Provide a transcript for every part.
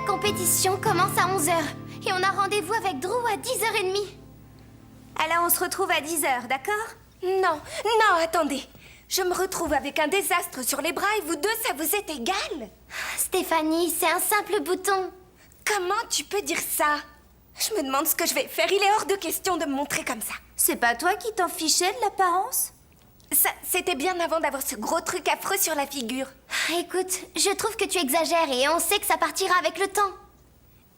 compétition commence à 11h. Et on a rendez-vous avec Drew à 10h30. Alors on se retrouve à 10h, d'accord? Non, non, attendez. Je me retrouve avec un désastre sur les bras et vous deux, ça vous est égal? Stéphanie, c'est un simple bouton. Comment tu peux dire ça? Je me demande ce que je vais faire. Il est hors de question de me montrer comme ça. C'est pas toi qui t'en fichais de l'apparence? Ça, c'était bien avant d'avoir ce gros truc affreux sur la figure. Écoute, je trouve que tu exagères et on sait que ça partira avec le temps.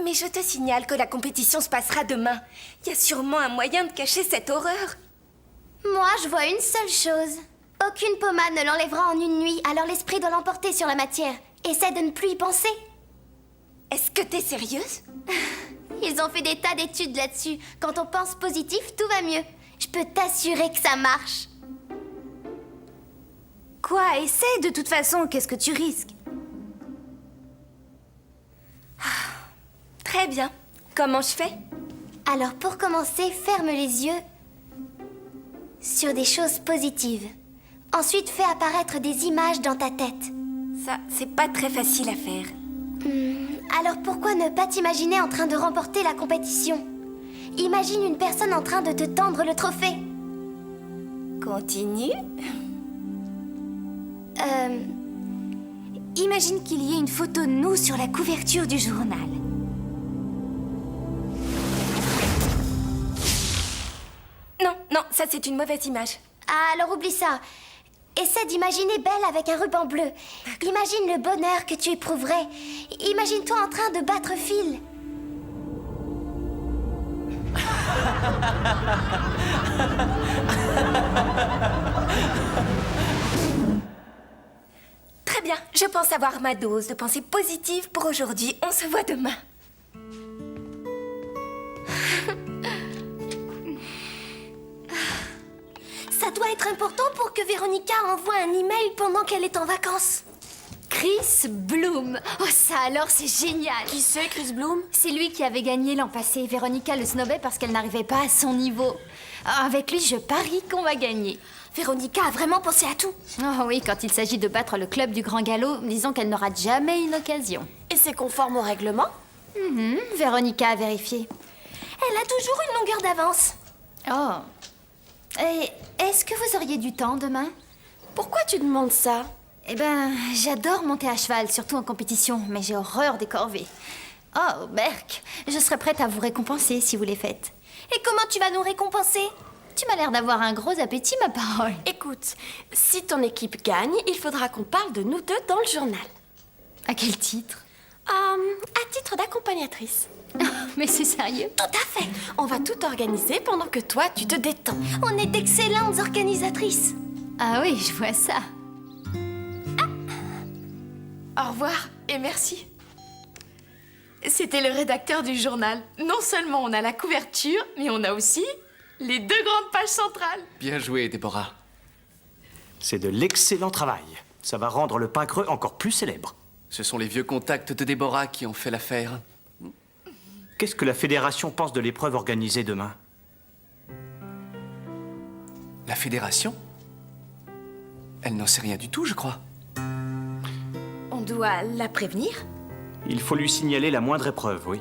Mais je te signale que la compétition se passera demain. Il y a sûrement un moyen de cacher cette horreur. Moi, je vois une seule chose. Aucune pommade ne l'enlèvera en une nuit, alors l'esprit doit l'emporter sur la matière. Essaie de ne plus y penser. Est-ce que t'es sérieuse? Ils ont fait des tas d'études là-dessus. Quand on pense positif, tout va mieux. Je peux t'assurer que ça marche. Quoi? Essaie de toute façon, qu'est-ce que tu risques? Très bien. Comment je fais? Alors pour commencer, ferme les yeux sur des choses positives. Ensuite, fais apparaître des images dans ta tête. Ça, c'est pas très facile à faire. Alors pourquoi ne pas t'imaginer en train de remporter la compétition? Imagine une personne en train de te tendre le trophée. Continue. Imagine qu'il y ait une photo de nous sur la couverture du journal. Non, non, ça c'est une mauvaise image. Alors oublie ça. Essaie d'imaginer Belle avec un ruban bleu. Imagine le bonheur que tu éprouverais. Imagine-toi en train de battre Phil. Très bien, je pense avoir ma dose de pensée positive pour aujourd'hui. On se voit demain. Ça doit être important pour que Véronica envoie un email pendant qu'elle est en vacances. Chris Bloom. Oh, ça alors, c'est génial. Qui c'est, Chris Bloom? C'est lui qui avait gagné l'an passé. Véronica le snobait parce qu'elle n'arrivait pas à son niveau. Ah, avec lui, je parie qu'on va gagner. Véronica a vraiment pensé à tout. Oh oui, quand il s'agit de battre le club du Grand Galop, disons qu'elle n'aura jamais une occasion. Et c'est conforme au règlement? Véronica a vérifié. Elle a toujours une longueur d'avance. Oh. Et est-ce que vous auriez du temps demain? Pourquoi tu demandes ça? Eh ben, j'adore monter à cheval, surtout en compétition, mais j'ai horreur des corvées. Oh, Berk, je serais prête à vous récompenser si vous les faites. Et comment tu vas nous récompenser? Tu m'as l'air d'avoir un gros appétit, ma parole. Écoute, si ton équipe gagne, il faudra qu'on parle de nous deux dans le journal. À quel titre? À titre d'accompagnatrice. Mais c'est sérieux? Tout à fait. On va tout organiser pendant que toi, tu te détends. On est d'excellentes organisatrices. Ah oui, je vois ça. Au revoir et merci. C'était le rédacteur du journal. Non seulement on a la couverture, mais on a aussi les 2 grandes pages centrales. Bien joué, Déborah. C'est de l'excellent travail. Ça va rendre le pain creux encore plus célèbre. Ce sont les vieux contacts de Déborah qui ont fait l'affaire. Qu'est-ce que la fédération pense de l'épreuve organisée demain? La fédération? Elle n'en sait rien du tout, je crois. On doit la prévenir? Il faut lui signaler la moindre épreuve, oui.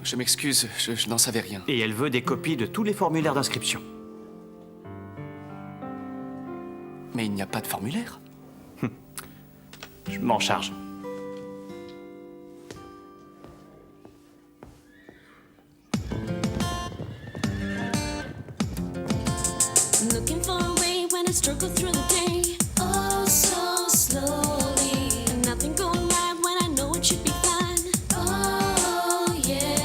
Je m'excuse, je n'en savais rien. Et elle veut des copies de tous les formulaires d'inscription. Mais il n'y a pas de formulaire. Je m'en charge. Looking for a way when I struggle through the day. Oh, so slowly. Nothing going right when I know it should be fine. Oh, yeah.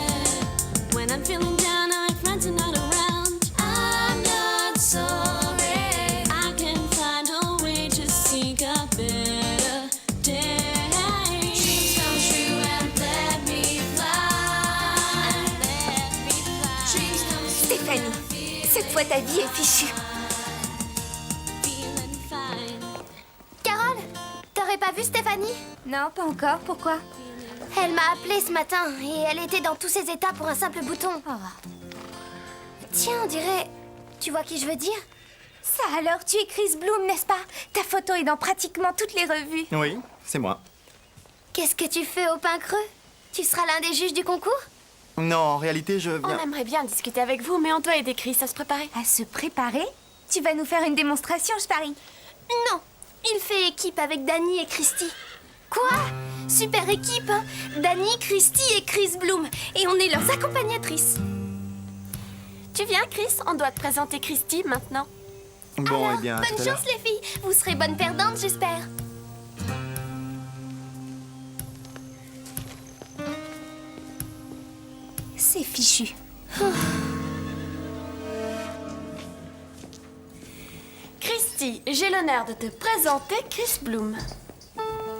When I'm feeling down, my friends are not around. I'm not sorry. I can find a way to seek a better day. Dreams come true and let me fly. Dreams come true. Stéphanie, cette fois ta vie est fichue. Carole, t'aurais pas vu Stéphanie? Non, pas encore. Pourquoi? Elle m'a appelée ce matin et elle était dans tous ses états pour un simple bouton. Tiens, on dirait... Tu vois qui je veux dire? Ça alors, tu es Chris Bloom, n'est-ce pas? Ta photo est dans pratiquement toutes les revues. Oui, c'est moi. Qu'est-ce que tu fais au pain creux? Tu seras l'un des juges du concours? Non, en réalité, je On viens... aimerait bien discuter avec vous, mais on doit aider Chris à se préparer. À se préparer? Tu vas nous faire une démonstration, je parie. Non, il fait équipe avec Danny et Christy. Quoi? Super équipe, hein? Danny, Christy et Chris Bloom. Et on est leurs accompagnatrices. Tu viens, Chris? On doit te présenter Christy maintenant. Bon, Alors, eh bien, à bonne tout à l'heure. chance les filles. Vous serez bonnes perdantes, j'espère. C'est fichu. Christy, j'ai l'honneur de te présenter Chris Bloom.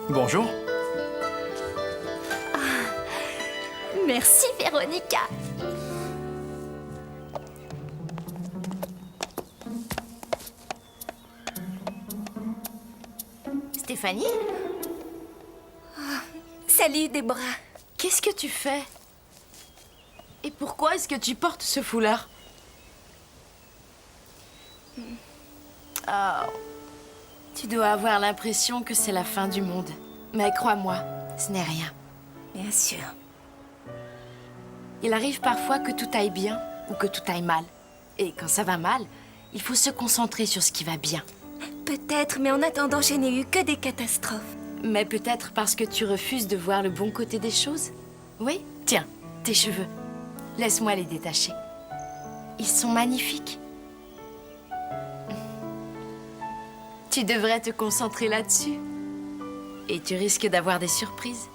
Bonjour. Merci, Véronica. Stéphanie? Salut, Déborah. Qu'est-ce que tu fais? Et pourquoi est-ce que tu portes ce foulard? Oh. Tu dois avoir l'impression que c'est la fin du monde. Mais crois-moi, ce n'est rien. Bien sûr. Il arrive parfois que tout aille bien ou que tout aille mal. Et quand ça va mal, il faut se concentrer sur ce qui va bien. Peut-être, mais en attendant, je n'ai eu que des catastrophes. Mais peut-être parce que tu refuses de voir le bon côté des choses? Oui? Tiens, tes cheveux. Laisse-moi les détacher. Ils sont magnifiques. Tu devrais te concentrer là-dessus. Et tu risques d'avoir des surprises.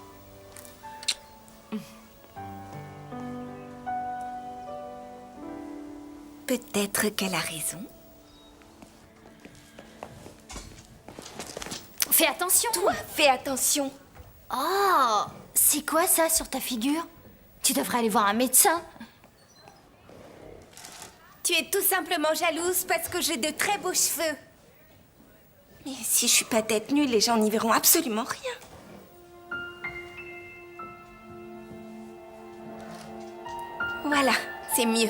Peut-être qu'elle a raison. Fais attention. Toi, fais attention. Oh, c'est quoi ça sur ta figure? Tu devrais aller voir un médecin. Tu es tout simplement jalouse parce que j'ai de très beaux cheveux. Mais si je suis pas tête nue, les gens n'y verront absolument rien. Voilà, c'est mieux.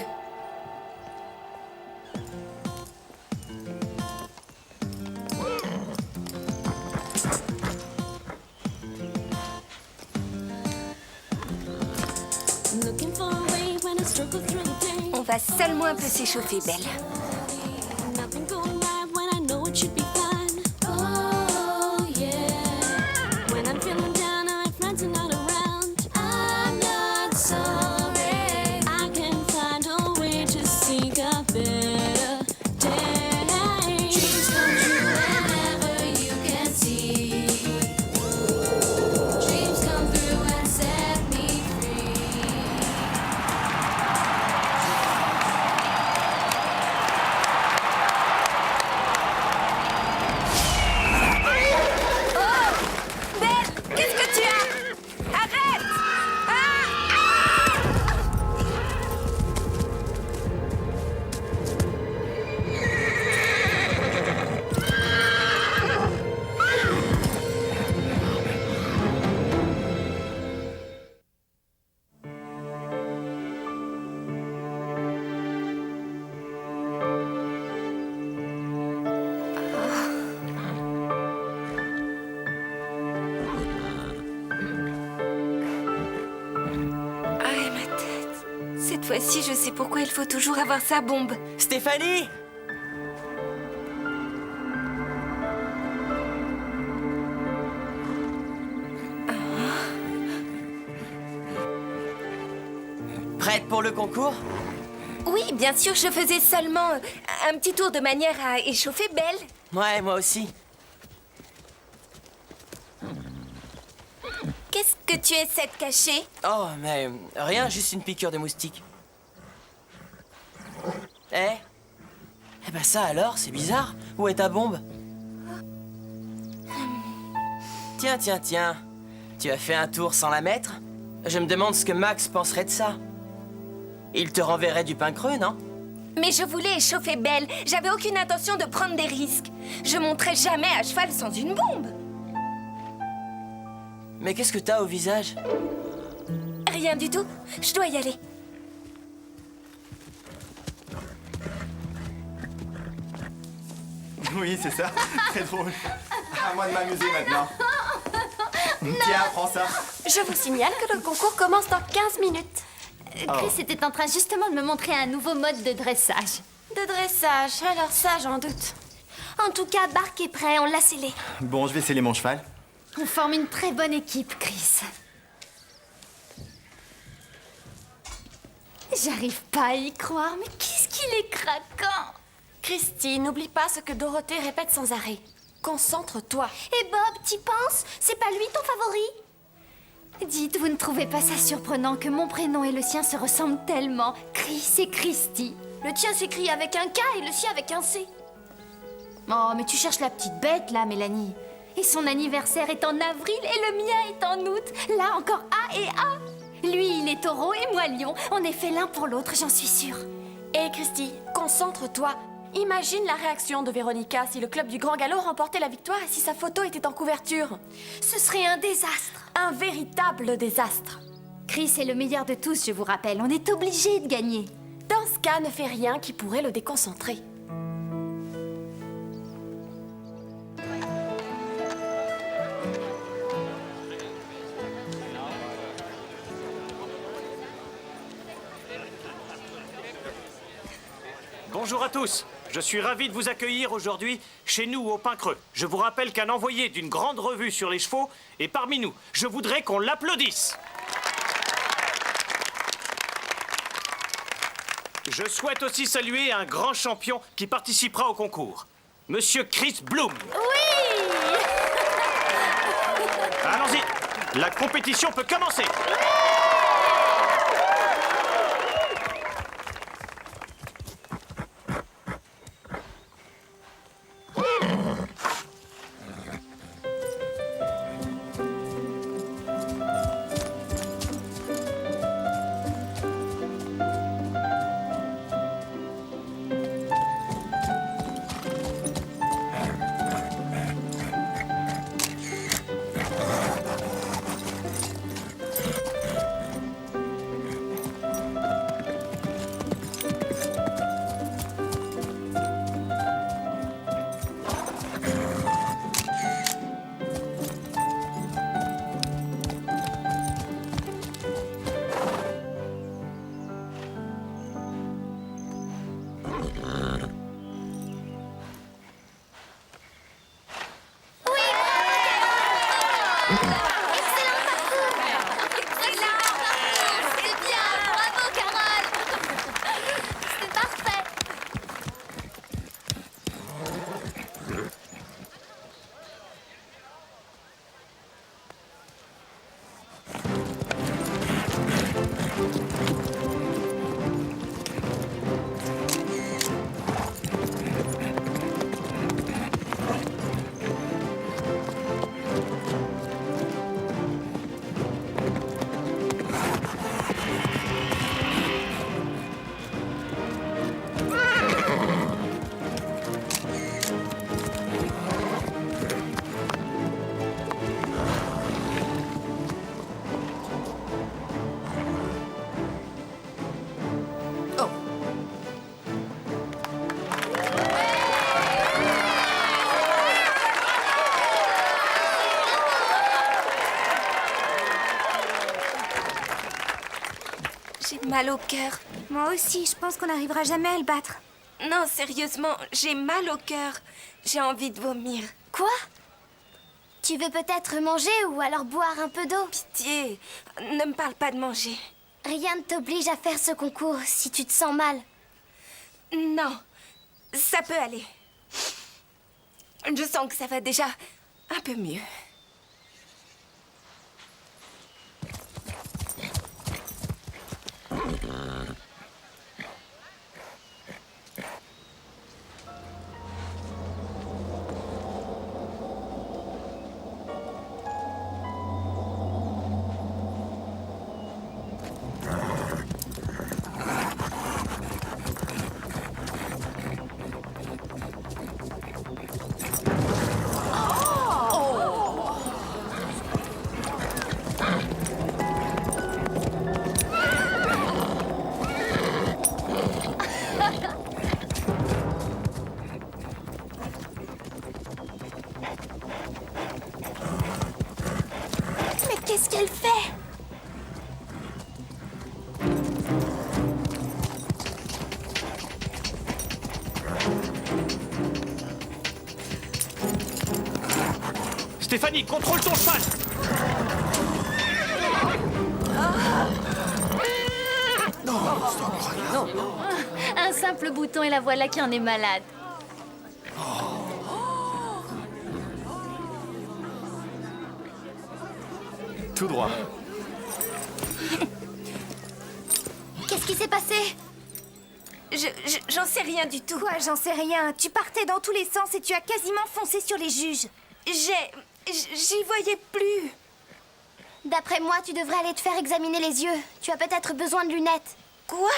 Looking for a way when I struggle through the day. On va seulement un peu s'échauffer, Belle. Nothing going right when I know it should be fine. Oh yeah. When I'm feeling down and my friends are not around, I'm not sorry. I can find a way to seek a better day. Dreams come true whenever you can see. Dreams come through and set me free. Belle, qu'est-ce que tu as? Arrête! Ah, ma tête. Cette fois-ci, je sais pourquoi il faut toujours avoir sa bombe. Stéphanie! Prête pour le concours? Oui, bien sûr, je faisais seulement un petit tour de manière à échauffer Belle. Ouais, moi aussi. Qu'est-ce que tu essaies de cacher? Oh, mais rien, juste une piqûre de moustique. Eh? Eh ben ça alors, c'est bizarre. Où est ta bombe? Tiens, tiens, tiens. Tu as fait un tour sans la mettre? Je me demande ce que Max penserait de ça. Il te renverrait du pain creux, non? Mais je voulais échauffer Belle. J'avais aucune intention de prendre des risques. Je monterai jamais à cheval sans une bombe. Mais qu'est-ce que t'as au visage? Rien du tout. Je dois y aller. Oui, c'est ça. Très drôle. À moi de m'amuser maintenant. Tiens, prends ça. Je vous signale que le concours commence dans 15 minutes. Chris était en train justement de me montrer un nouveau mode de dressage. De dressage, alors ça, j'en doute. En tout cas, Bark est prêt, on l'a scellé. Bon, je vais sceller mon cheval. On forme une très bonne équipe, Chris. J'arrive pas à y croire, mais qu'est-ce qu'il est craquant! Christy, n'oublie pas ce que Dorothée répète sans arrêt. Concentre-toi. Et Bob, t'y penses? C'est pas lui ton favori? Dites, vous ne trouvez pas ça surprenant que mon prénom et le sien se ressemblent tellement? Chris et Christy. Le tien s'écrit avec un K et le sien avec un C. Oh, mais tu cherches la petite bête, là, Mélanie. Et son anniversaire est en avril et le mien est en août. Là, encore A et A. Lui, il est taureau et moi, lion. On est fait l'un pour l'autre, j'en suis sûre. Hé, Christy, concentre-toi. Imagine la réaction de Véronica si le club du Grand Galop remportait la victoire et si sa photo était en couverture. Ce serait un désastre. Un véritable désastre. Chris est le meilleur de tous, je vous rappelle. On est obligé de gagner. Dans ce cas, ne fais rien qui pourrait le déconcentrer. Bonjour à tous. Je suis ravi de vous accueillir aujourd'hui chez nous au Pin Creux. Je vous rappelle qu'un envoyé d'une grande revue sur les chevaux est parmi nous. Je voudrais qu'on l'applaudisse. Je souhaite aussi saluer un grand champion qui participera au concours, Monsieur Chris Bloom. Oui! Allons-y, la compétition peut commencer. J'ai mal au cœur. Moi aussi, je pense qu'on n'arrivera jamais à le battre. Non, sérieusement, j'ai mal au cœur. J'ai envie de vomir. Quoi? Tu veux peut-être manger ou alors boire un peu d'eau? Pitié, ne me parle pas de manger. Rien ne t'oblige à faire ce concours si tu te sens mal. Non, ça peut aller. Je sens que ça va déjà un peu mieux. Qu'est-ce qu'elle fait? Stéphanie, contrôle ton cheval! Un simple bouton et la voilà qui en est malade. Tout droit. Qu'est-ce qui s'est passé? J'en sais rien du tout. Quoi, j'en sais rien? Tu partais dans tous les sens et tu as quasiment foncé sur les juges. J'y voyais plus. D'après moi, tu devrais aller te faire examiner les yeux. Tu as peut-être besoin de lunettes. Quoi?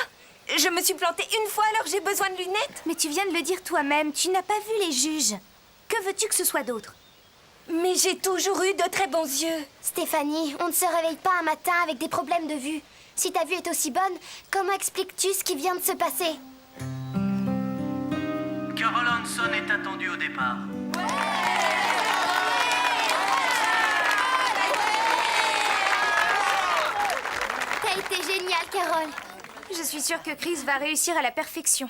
Je me suis plantée une fois alors j'ai besoin de lunettes? Mais tu viens de le dire toi-même, tu n'as pas vu les juges. Que veux-tu que ce soit d'autre? Mais j'ai toujours eu de très bons yeux. Stéphanie, on ne se réveille pas un matin avec des problèmes de vue. Si ta vue est aussi bonne, comment expliques-tu ce qui vient de se passer? Carol Hanson est attendue au départ. T'as été géniale, Carole. Je suis sûre que Chris va réussir à la perfection.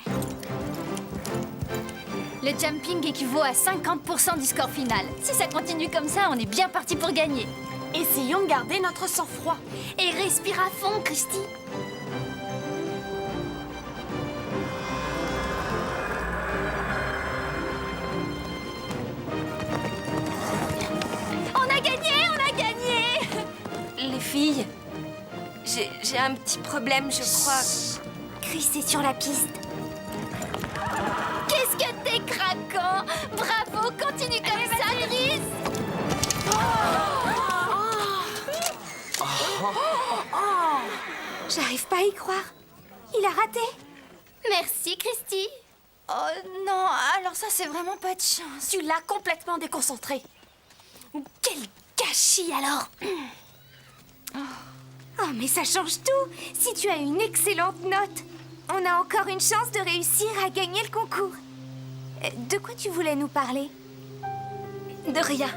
Le jumping équivaut à 50% du score final. Si ça continue comme ça, on est bien parti pour gagner. Essayons de garder notre sang-froid. Et respire à fond, Christy. On a gagné, on a gagné! Les filles, j'ai un petit problème, je crois. Chris est sur la piste. Qu'est-ce que t'es craquant! Bravo, continue comme ça, Chris! J'arrive pas à y croire. Il a raté. Merci, Christy. Oh non, alors ça c'est vraiment pas de chance. Tu l'as complètement déconcentré. Quel gâchis, alors. Oh, mais ça change tout. Si tu as une excellente note, on a encore une chance de réussir à gagner le concours. De quoi tu voulais nous parler? De rien.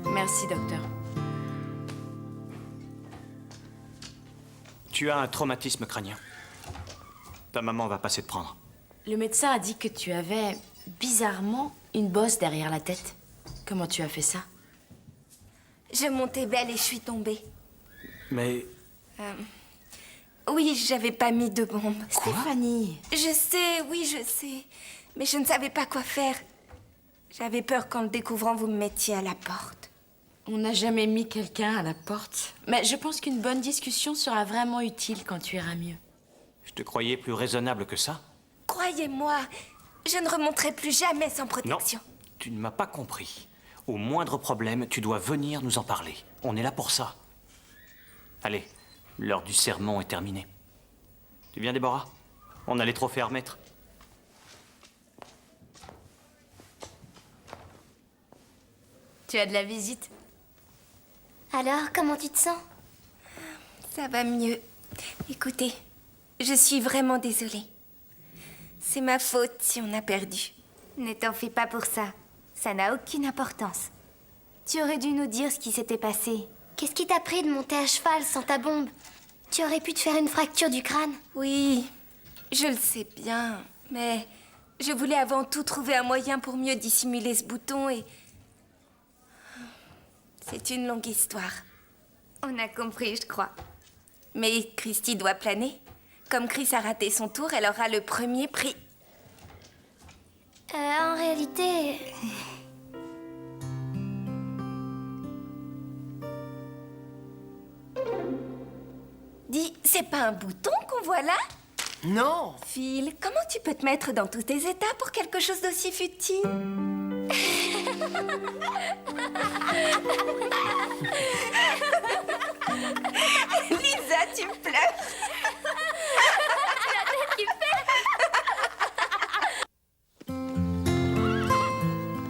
Merci, docteur. Tu as un traumatisme crânien. Ta maman va passer te prendre. Le médecin a dit que tu avais, bizarrement, une bosse derrière la tête. Comment tu as fait ça? Je montais belle et je suis tombée. Mais Oui, j'avais pas mis de bombe. Stéphanie! Je sais, oui, je sais. Mais je ne savais pas quoi faire. J'avais peur qu'en le découvrant, vous me mettiez à la porte. On n'a jamais mis quelqu'un à la porte. Mais je pense qu'une bonne discussion sera vraiment utile quand tu iras mieux. je te croyais plus raisonnable que ça? Croyez-moi, je ne remonterai plus jamais sans Non, protection. tu ne m'as pas compris. Au moindre problème, tu dois venir nous en parler. On est là pour ça. Allez, l'heure du sermon est terminée. Tu viens, Déborah? On a les trophées à remettre. Tu as de la visite? Alors, comment tu te sens? Ça va mieux. Écoutez, je suis vraiment désolée. C'est ma faute si on a perdu. Ne t'en fais pas pour ça. Ça n'a aucune importance. Tu aurais dû nous dire ce qui s'était passé. Qu'est-ce qui t'a pris de monter à cheval sans ta bombe? Tu aurais pu te faire une fracture du crâne. Oui, je le sais bien, mais je voulais avant tout trouver un moyen pour mieux dissimuler ce bouton et... C'est une longue histoire. On a compris, je crois. Mais Christy doit planer. Comme Chris a raté son tour, elle aura le premier prix. En réalité... C'est pas un bouton qu'on voit là? Non! Phil, comment tu peux te mettre dans tous tes états pour quelque chose d'aussi futile? Lisa, tu pleures.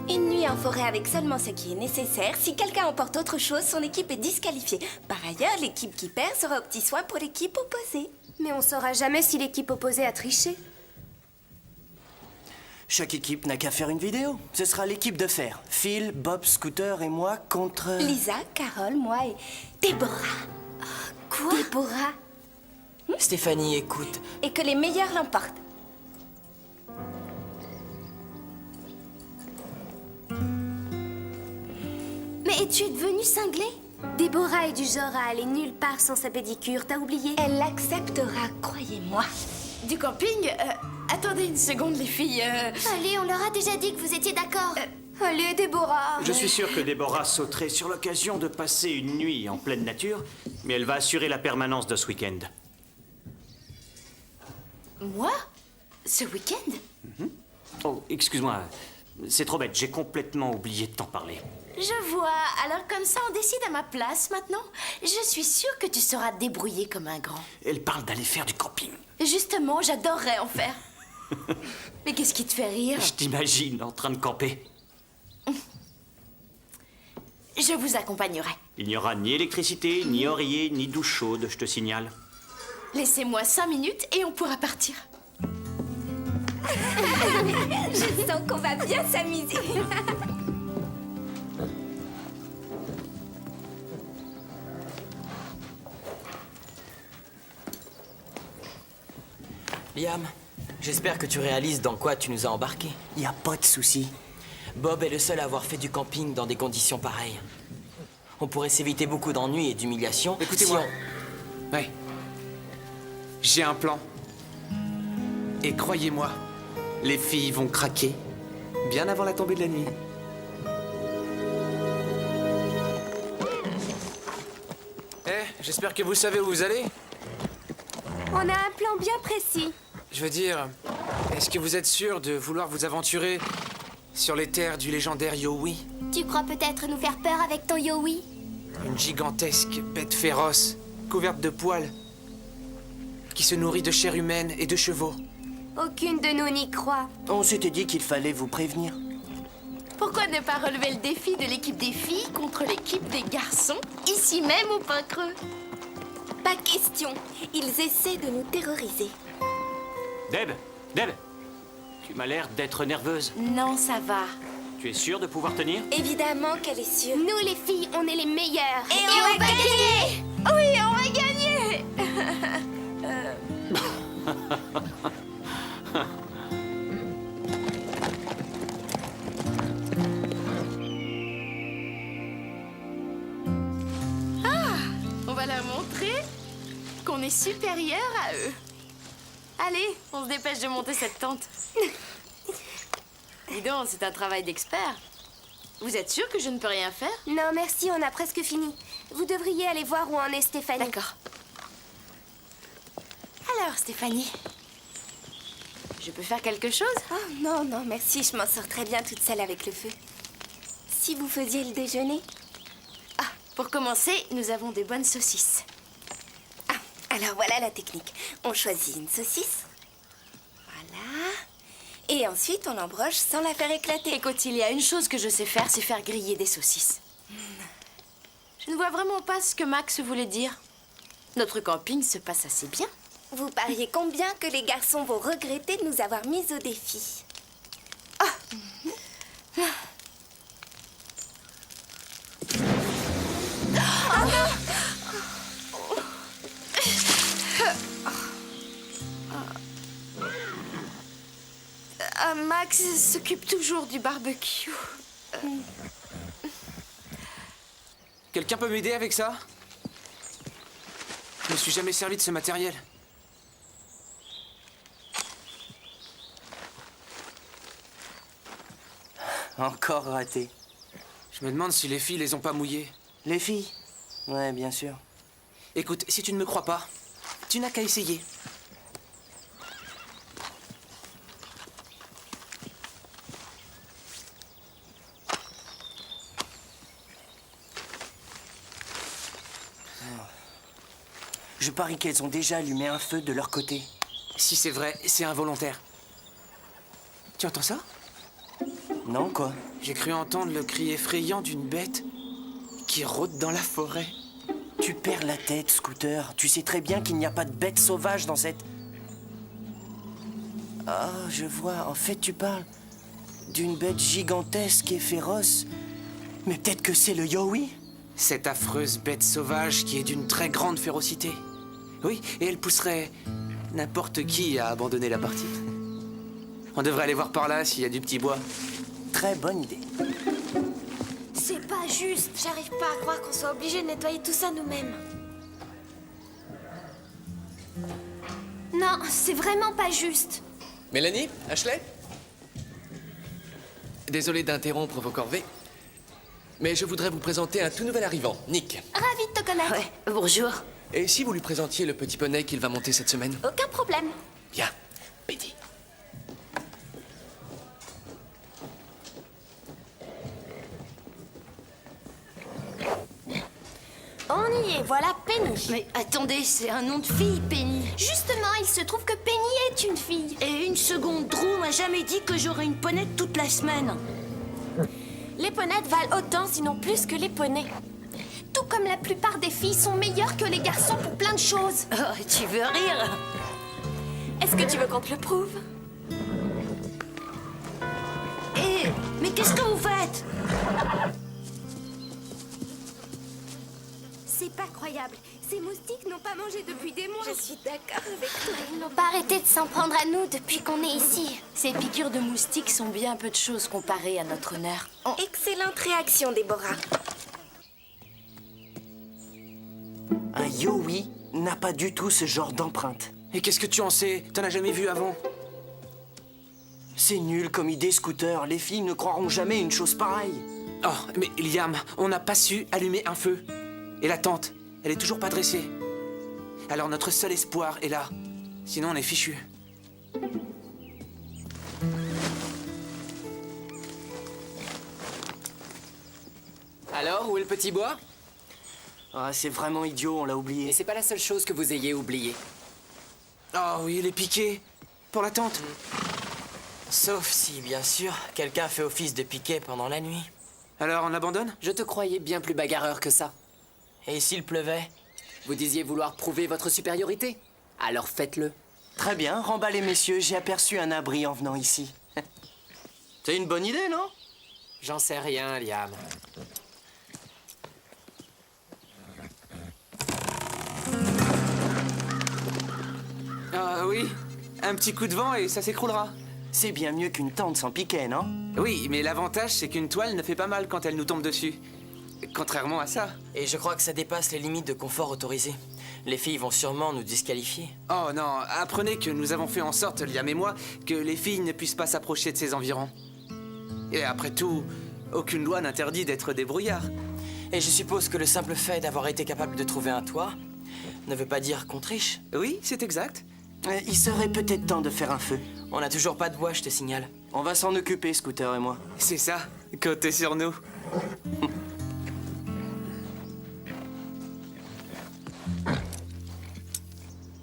Une nuit en forêt avec seulement ce qui est nécessaire. Si quelqu'un emporte autre chose, son équipe est disqualifiée. Par ailleurs, l'équipe qui perd sera au petit soin pour l'équipe opposée. Mais on saura jamais si l'équipe opposée a triché. Chaque équipe n'a qu'à faire une vidéo. Ce sera l'équipe de fer. Phil, Bob, Scooter et moi contre... Lisa, Carole, moi et Déborah. Quoi? Déborah. Stéphanie, écoute. Et que les meilleurs l'emportent. Mais tu es devenue cinglée? Déborah est du genre à aller nulle part sans sa pédicure, t'as oublié? Elle l'acceptera, croyez-moi. Du camping attendez une seconde, les filles. Allez, on leur a déjà dit que vous étiez d'accord. Allez, Déborah. Je suis sûr que Déborah sauterait sur l'occasion de passer une nuit en pleine nature, mais elle va assurer la permanence de ce week-end. Moi? Ce week-end? Oh, excuse-moi, c'est trop bête, j'ai complètement oublié de t'en parler. Je vois. Alors comme ça, on décide à ma place maintenant. Je suis sûre que tu sauras te débrouiller comme un grand. Elle parle d'aller faire du camping. Justement, j'adorerais en faire. Mais qu'est-ce qui te fait rire? Je t'imagine en train de camper. Je vous accompagnerai. Il n'y aura ni électricité, ni oreiller, ni douche chaude, je te signale. Laissez-moi 5 minutes et on pourra partir. Je sens qu'on va bien s'amuser. Liam, j'espère que tu réalises dans quoi tu nous as embarqués. Y a pas de souci. Bob est le seul à avoir fait du camping dans des conditions pareilles. On pourrait s'éviter beaucoup d'ennuis et d'humiliations. Écoutez-moi. si Ouais. J'ai un plan. Et croyez-moi, les filles vont craquer bien avant la tombée de la nuit. J'espère que vous savez où vous allez. On a un plan bien précis. Je veux dire, est-ce que vous êtes sûr de vouloir vous aventurer sur les terres du légendaire Yowie? Tu crois peut-être nous faire peur avec ton Yowie? Une gigantesque bête féroce, couverte de poils, qui se nourrit de chair humaine et de chevaux. Aucune de nous n'y croit. On s'était dit qu'il fallait vous prévenir. Pourquoi ne pas relever le défi de l'équipe des filles contre l'équipe des garçons, ici même au Pain Creux? Pas question. Ils essaient de nous terroriser. Deb, tu m'as l'air d'être nerveuse. Non, ça va. Tu es sûre de pouvoir tenir? Évidemment qu'elle est sûre. Nous, les filles, on est les meilleures. Et on va gagner! Oui, on va gagner! On va leur montrer qu'on est supérieur à eux. Allez, on se dépêche de monter cette tente. Dis donc, c'est un travail d'expert. Vous êtes sûr que je ne peux rien faire? Non, merci, on a presque fini. Vous devriez aller voir où en est Stéphanie. D'accord. Alors, Stéphanie, je peux faire quelque chose? Oh non, non, merci, je m'en sors très bien toute seule avec le feu. Si vous faisiez le déjeuner? Ah, pour commencer, nous avons des bonnes saucisses. Ah, alors voilà la technique. On choisit une saucisse. Voilà. Et ensuite, on l'embroche sans la faire éclater. Écoute, il y a une chose que je sais faire, c'est faire griller des saucisses. Je ne vois vraiment pas ce que Max voulait dire. Notre camping se passe assez bien. Vous pariez combien que les garçons vont regretter de nous avoir mis au défi? Max s'occupe toujours du barbecue. Quelqu'un peut m'aider avec ça? Je me suis jamais servi de ce matériel. Encore raté. Je me demande si les filles les ont pas mouillées. Les filles? Ouais, bien sûr. Écoute, si tu ne me crois pas, Tu n'as qu'à essayer. Je parie qu'elles ont déjà allumé un feu de leur côté. Si c'est vrai, c'est involontaire. Tu entends ça? Non, quoi? J'ai cru entendre le cri effrayant d'une bête qui rôde dans la forêt. Tu perds la tête, Scooter. Tu sais très bien qu'il n'y a pas de bête sauvage dans cette... Ah, je vois. En fait, tu parles d'une bête gigantesque et féroce. Mais peut-être que c'est le Yowie? Cette affreuse bête sauvage qui est d'une très grande férocité. Oui, et elle pousserait n'importe qui à abandonner la partie. On devrait aller voir par là s'il y a du petit bois. Très bonne idée. C'est pas juste. J'arrive pas à croire qu'on soit obligé de nettoyer tout ça nous-mêmes. Non, c'est vraiment pas juste. Mélanie, Ashley? Désolé d'interrompre vos corvées, mais je voudrais vous présenter un tout nouvel arrivant, Nick. Ravi de te connaître. Ouais, bonjour. Et si vous lui présentiez le petit poney qu'il va monter cette semaine? Aucun problème. Bien, Betty. On y est, voilà Penny. Mais attendez, c'est un nom de fille, Penny. Justement, il se trouve que Penny est une fille. Et une seconde, Drew m'a jamais dit que j'aurais une ponette toute la semaine. Les ponettes valent autant, sinon plus que les poneys. Tout comme la plupart des filles sont meilleures que les garçons pour plein de choses. Oh, tu veux rire? Est-ce que tu veux qu'on te le prouve? Eh, mais qu'est-ce que vous faites? C'est pas croyable. Ces moustiques n'ont pas mangé depuis des mois. Je suis d'accord avec toi. Ils n'ont pas arrêté de s'en prendre à nous depuis qu'on est ici. Ces piqûres de moustiques sont bien peu de choses comparées à notre honneur. Excellente réaction, Déborah. Un Yowie n'a pas du tout ce genre d'empreinte. Et qu'est-ce que tu en sais? T'en as jamais vu avant? C'est nul comme idée, Scooter. Les filles ne croiront jamais une chose pareille. Oh, mais Liam, on n'a pas su allumer un feu. Et la tente, elle est toujours pas dressée. Alors notre seul espoir est là. Sinon on est fichu. Alors, où est le petit bois? Ah, c'est vraiment idiot, on l'a oublié. Et c'est pas la seule chose que vous ayez oubliée. Oh oui, les piquets. Pour la tente. Sauf si, bien sûr, quelqu'un fait office de piquet pendant la nuit. Alors on abandonne? Je te croyais bien plus bagarreur que ça. Et s'il pleuvait? Vous disiez vouloir prouver votre supériorité. Alors faites-le. Très bien, remballez messieurs, j'ai aperçu un abri en venant ici. C'est une bonne idée, non? J'en sais rien, Liam. Ah oui, un petit coup de vent et ça s'écroulera. C'est bien mieux qu'une tente sans piquet, non? Oui, mais l'avantage c'est qu'une toile ne fait pas mal quand elle nous tombe dessus. Contrairement à ça. Et je crois que ça dépasse les limites de confort autorisées. Les filles vont sûrement nous disqualifier. Oh non, apprenez que nous avons fait en sorte, Liam et moi, que les filles ne puissent pas s'approcher de ces environs. Et après tout, aucune loi n'interdit d'être débrouillard. Et je suppose que le simple fait d'avoir été capable de trouver un toit ne veut pas dire qu'on triche. Oui, c'est exact. Il serait peut-être temps de faire un feu. On n'a toujours pas de bois, je te signale. On va s'en occuper, Scooter et moi. C'est ça, comptez sur nous.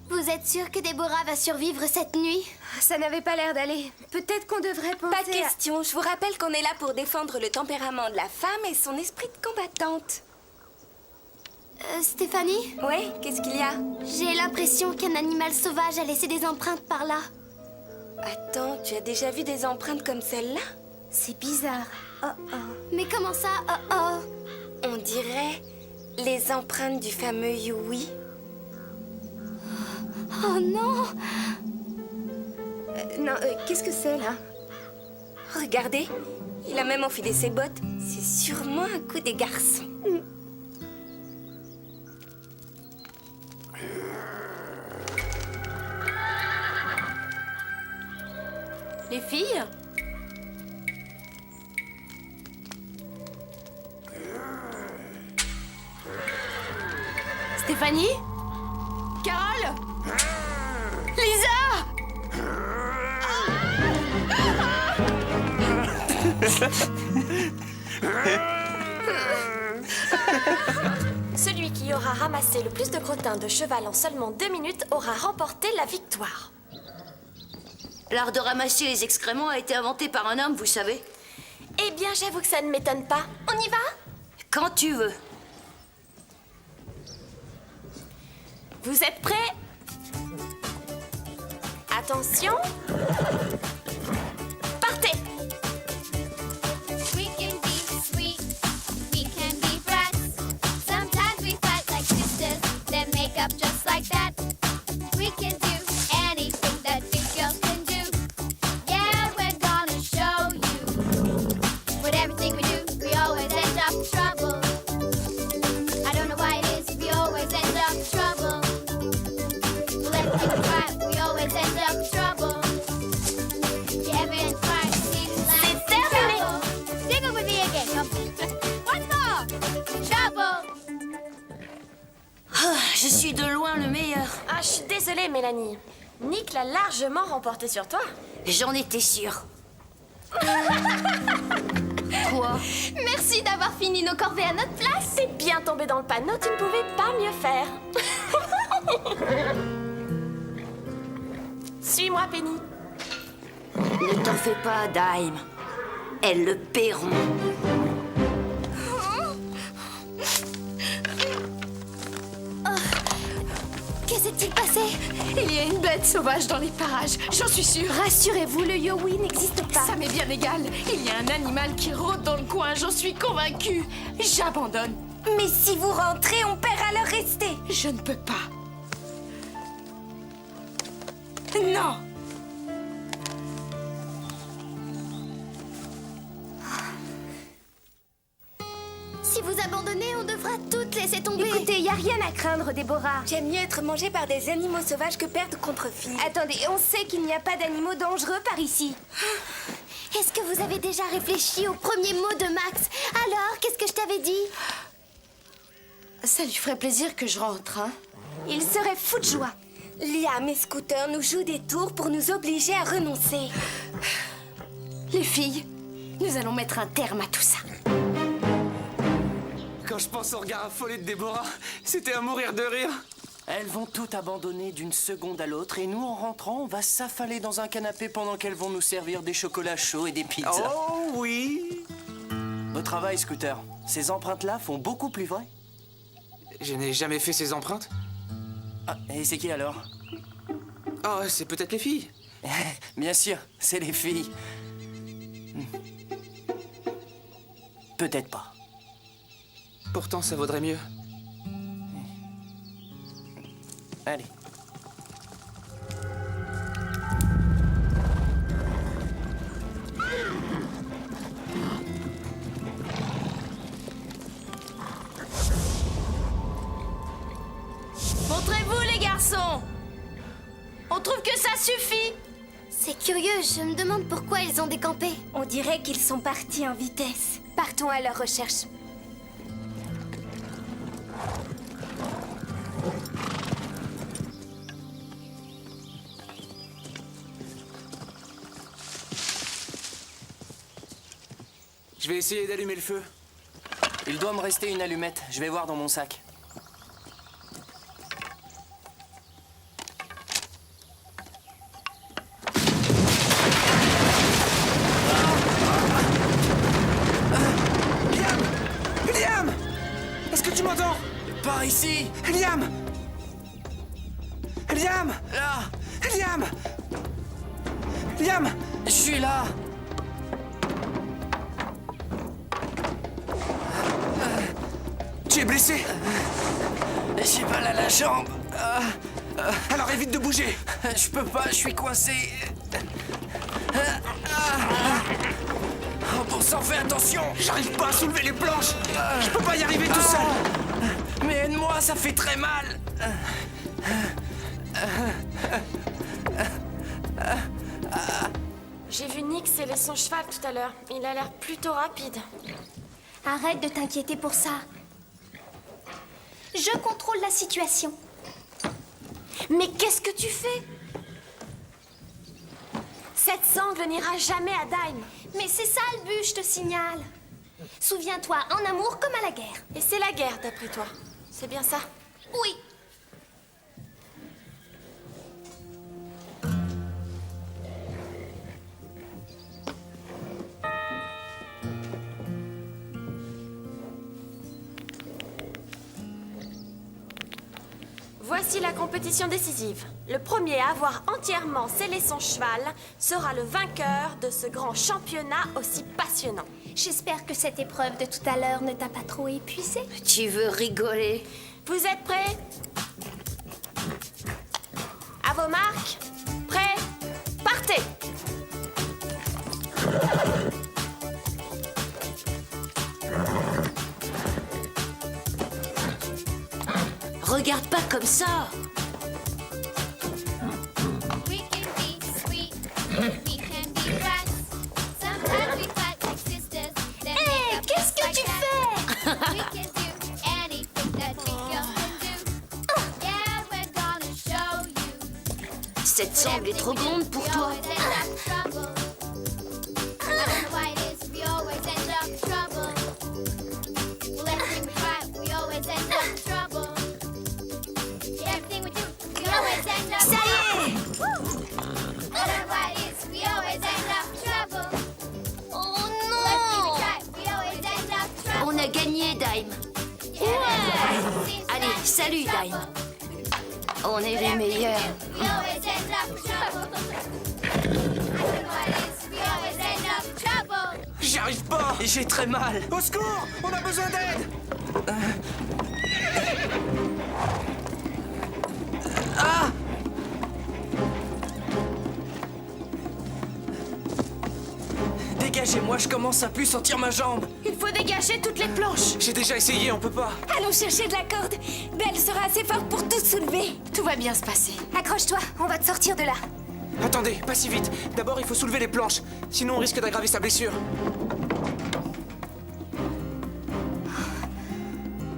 Vous êtes sûr que Déborah va survivre cette nuit? Ça n'avait pas l'air d'aller. Peut-être qu'on devrait penser Pas de question. Je vous rappelle qu'on est là pour défendre le tempérament de la femme et son esprit de combattante. Stéphanie? Oui, qu'est-ce qu'il y a? J'ai l'impression qu'un animal sauvage a laissé des empreintes par là. Attends, tu as déjà vu des empreintes comme celle-là? C'est bizarre. Oh oh. Mais comment ça? Oh oh. On dirait les empreintes du fameux Yowie. Oh non! Non, qu'est-ce que c'est là? Regardez, il a même enfilé ses bottes. C'est sûrement un coup des garçons. Les filles? Stéphanie? Carole? Celui qui aura ramassé le plus de crottins de cheval en seulement 2 minutes aura remporté la victoire. L'art de ramasser les excréments a été inventé par un homme, vous savez. Eh bien, j'avoue que ça ne m'étonne pas. On y va? Quand tu veux. Vous êtes prêts? Attention. Partez! We can be sweet, we can be brats. Sometimes we fight like sisters, then make up just like that. We can do anything that big girls can do. Yeah, we're gonna show you. With everything we do, we always end up in trouble. I don't know why it is, we always end up in trouble. Well, everything we try, we always end up in trouble. Yeah, every time seems like trouble. Sing it with me again, come on. Once more. Trouble. Ah, je suis de loin le meilleur. Ah, je suis désolée, Mélanie. Nick l'a largement remporté sur toi. J'en étais sûre. Quoi? Merci d'avoir fini nos corvées à notre place. T'es bien tombé dans le panneau, tu ne pouvais pas mieux faire. Suis-moi, Penny. Ne t'en fais pas, Dime. Elles le paieront. Que s'est-il passé? Il y a une bête sauvage dans les parages, j'en suis sûre. Rassurez-vous, le Yowie n'existe pas. Ça m'est bien égal. Il y a un animal qui rôde dans le coin, j'en suis convaincue. J'abandonne. Mais si vous rentrez, on paiera alors rester. Je ne peux pas. Non. Si vous abandonnez, on devra toutes laisser tomber. Écoutez, y a rien à craindre, Déborah. J'aime mieux être mangée par des animaux sauvages que perdre contre filles. Attendez, on sait qu'il n'y a pas d'animaux dangereux par ici. Est-ce que vous avez déjà réfléchi au premier mot de Max? Alors, qu'est-ce que je t'avais dit? Ça lui ferait plaisir que je rentre, hein? Il serait fou de joie. Liam et Scooter nous jouent des tours pour nous obliger à renoncer. Les filles, nous allons mettre un terme à tout ça. Quand je pense au regard affolé de Déborah, c'était à mourir de rire. Elles vont tout abandonner d'une seconde à l'autre et nous, en rentrant, on va s'affaler dans un canapé pendant qu'elles vont nous servir des chocolats chauds et des pizzas. Oh oui! Beau travail, Scooter. Ces empreintes-là font beaucoup plus vrai. Je n'ai jamais fait ces empreintes. Ah, et c'est qui alors? Oh, c'est peut-être les filles. Bien sûr, c'est les filles. Peut-être pas. Pourtant, ça vaudrait mieux. Allez. Montrez-vous, les garçons. On trouve que ça suffit. C'est curieux, je me demande pourquoi ils ont décampé. On dirait qu'ils sont partis en vitesse. Partons à leur recherche. Je vais essayer d'allumer le feu. Il doit me rester une allumette. Je vais voir dans mon sac. Liam! Est-ce que tu m'entends? Par ici! Liam! Liam! Là! Liam! Liam! Je suis là! Tu es blessé? J'ai mal à la jambe. Alors évite de bouger. Je peux pas, je suis coincé. Oh, bon sang, fais attention! J'arrive pas à soulever les planches. Je peux pas y arriver tout seul. Mais aide-moi, ça fait très mal. J'ai vu Nick sceller son cheval tout à l'heure. Il a l'air plutôt rapide. Arrête de t'inquiéter pour ça. Je contrôle la situation. Mais qu'est-ce que tu fais? Cette sangle n'ira jamais à Daim. Mais c'est ça le but, je te signale. Souviens-toi, en amour comme à la guerre. Et c'est la guerre, d'après toi. C'est bien ça? Oui. Voici la compétition décisive. Le premier à avoir entièrement scellé son cheval sera le vainqueur de ce grand championnat aussi passionnant. J'espère que cette épreuve de tout à l'heure ne t'a pas trop épuisé. Tu veux rigoler? Vous êtes prêts? À vos marques? Prêts? Partez! Regarde pas comme ça. We can be sweet, we can be friends. Sometimes we fight like sisters. Then Hey, qu'est-ce que tu fais? we can do anything that big girls can do. Yeah, we're gonna show you. Cette sangle est trop grande pour toi. Ça y est! Oh non! On a gagné, Daim. Allez, salut, Daim. On est les meilleurs. J'y arrive pas. J'ai très mal. Au secours! On a besoin d'aide. Ah! Dégagez-moi, je commence à plus sentir ma jambe. Il faut dégager toutes les planches. J'ai déjà essayé, on peut pas. Allons chercher de la corde. Belle sera assez forte pour tout soulever. Tout va bien se passer. Accroche-toi, on va te sortir de là. Attendez, pas si vite. D'abord, il faut soulever les planches. Sinon, on risque d'aggraver sa blessure.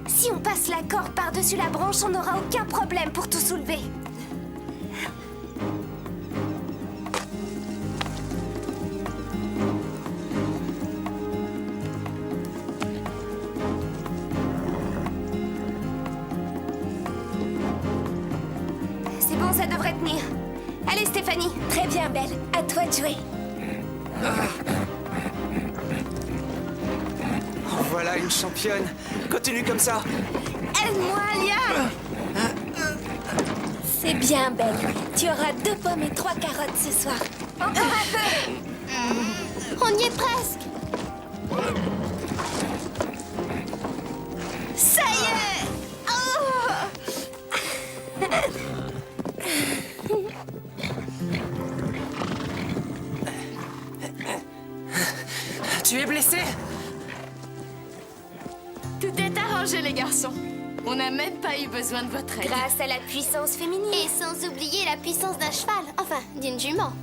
Si on passe la corde par-dessus la branche, on n'aura aucun problème pour tout soulever. C'est bon, ça devrait tenir. Allez, Stéphanie. Très bien, Belle. À toi de jouer. Oh, voilà une championne. Continue comme ça. Aide-moi, Alia. C'est bien, Belle. Tu auras 2 pommes et 3 carottes ce soir. Encore un peu. On y est presque. Ça y est! Oh! Tu es blessé? Tout est arrangé, les garçons. On n'a même pas eu besoin de votre aide. Grâce à la puissance féminine. Et sans oublier la puissance d'un cheval. Enfin, d'une jument.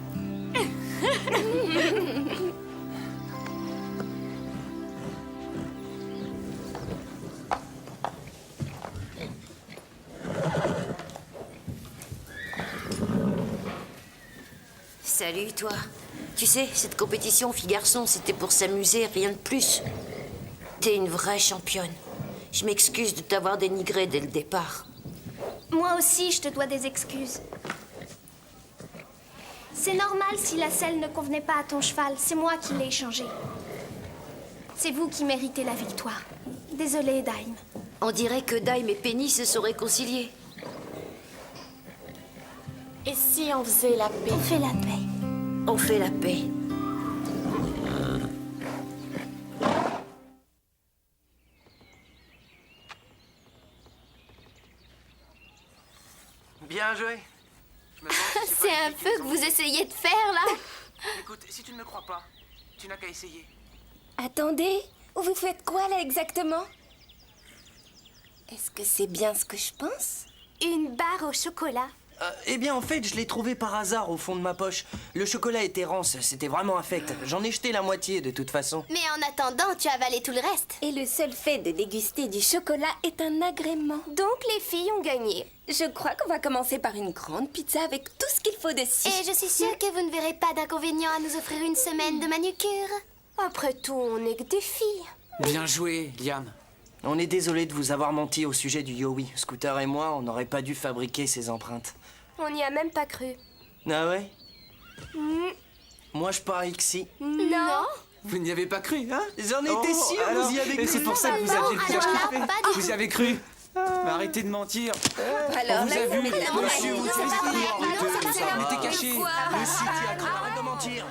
Salut, toi. Tu sais, cette compétition filles-garçons, c'était pour s'amuser, rien de plus. T'es une vraie championne. Je m'excuse de t'avoir dénigré dès le départ. Moi aussi, je te dois des excuses. C'est normal si la selle ne convenait pas à ton cheval. C'est moi qui l'ai changé. C'est vous qui méritez la victoire. Désolée, Daim. On dirait que Daim et Penny se sont réconciliés. Et si on faisait la paix? On fait la paix. On fait la paix. Bien joué. Je me demande si C'est pas un les filles peu qui que sont vous essayez de faire, là. Écoute, si tu ne me crois pas, tu n'as qu'à essayer. Attendez, vous faites quoi là exactement? Est-ce que c'est bien ce que je pense? Une barre au chocolat. Eh bien, en fait, je l'ai trouvé par hasard au fond de ma poche. Le chocolat était rance, c'était vraiment infect. J'en ai jeté la moitié de toute façon. Mais en attendant, tu as avalé tout le reste. Et le seul fait de déguster du chocolat est un agrément. Donc les filles ont gagné. Je crois qu'on va commencer par une grande pizza avec tout ce qu'il faut dessus. Et je suis sûre que vous ne verrez pas d'inconvénient à nous offrir une semaine de manucure. Après tout, on n'est que des filles. Bien joué, Liam. On est désolé de vous avoir menti au sujet du Yowie. Scooter et moi, on n'aurait pas dû fabriquer ces empreintes. On n'y a même pas cru. Ah ouais? Moi, je parie que si. Non. Vous n'y avez pas cru, hein? J'en étais sûr, alors, vous y avez et cru. c'est pour ça que vous aviez le visage alors qui fait. pas du Vous y avez cru. Mais arrêtez de mentir. Alors On vous a vu. mais non, Monsieur, mais vous non, c'est pas vrai. arrêtez, Non, vous c'est pas arrêtez vrai. caché. Monsieur, tu as cru, arrête de mentir.